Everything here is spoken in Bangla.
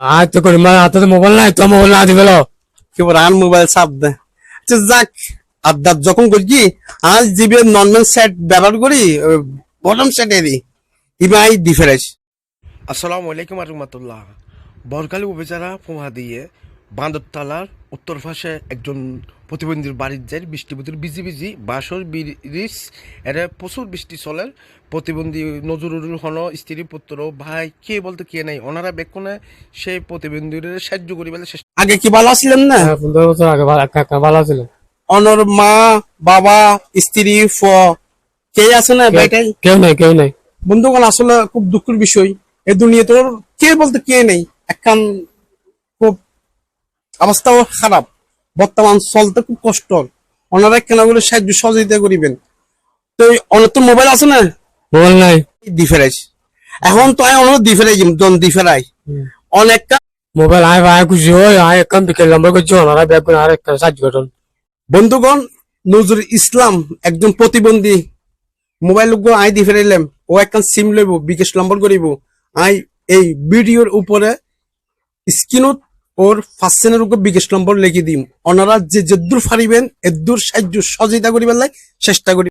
আজ তো করি মানে হাতে মোবাইল নাই তো মোবাইল না দিবেল কি বল আন মোবাইল চাপ দে আচ্ছা যাক আদাত যখন করছি আজ জিবি নর্মাল সেট ব্যবহার করি বটম সেট এরি ইবাই ডিফারেন্স। আসসালামু আলাইকুম রহমতুল্লাহ। বরকালী উপজেলা পোহা দিয়ে বান্দরতলার উত্তর পাশে একজন প্রতিবন্ধীর বাড়ির যায় বৃষ্টি বুতির বিজি বিজি বাসর ব্রিজ এর প্রচুর বৃষ্টি চলে। প্রতিবন্ধী নজরুল হন স্ত্রী পুত্র ভাই কে বলতে কে নাই ওনারা বেক্ষণে সেই প্রতিবন্ধীর সাহায্য করি বলে আগে কি ভালো ছিলেন না? 15 বছর আগে ভালো ছিল। অনর মা বাবা স্ত্রী কে আছে না বেটাই কেউ নাই বন্ধুগণ আসলে খুব দুঃখের বিষয় এই দুনিয়া তোর কে বলতে কে নেই একখান খুব অবস্থাও খারাপ বর্তমান চলতে খুব কষ্ট ওনারা কেন বলে সাহায্য সহযোগিতা করিবেন তো অনেক তো মোবাইল আছে না মোবাইল নাই ডিফারেন্স এখন তো অনেক ডিফারেন্স জন ডিফারাই অনেকটা মোবাইল আয় খুশি হয় আয় একদম বিকেল নম্বর করছি ওনারা ব্যাগ করে আর একটা সাহায্য করেন। বন্ধুগণ নজরুল ইসলাম একজন প্রতিবন্ধী মোবাইল আই দি ফেরাইলাম ও একখান সিম লইব বিকাশ নম্বর করিব আই এই ভিডিওর উপরে স্ক্রিনত ওর ফার্স্টেনের উপর বিকাশ নম্বর লিখে দিম ওনারা যে যদ্দূর ফারিবেন এদ্দূর সাহায্য সহযোগিতা করিবার চেষ্টা করি।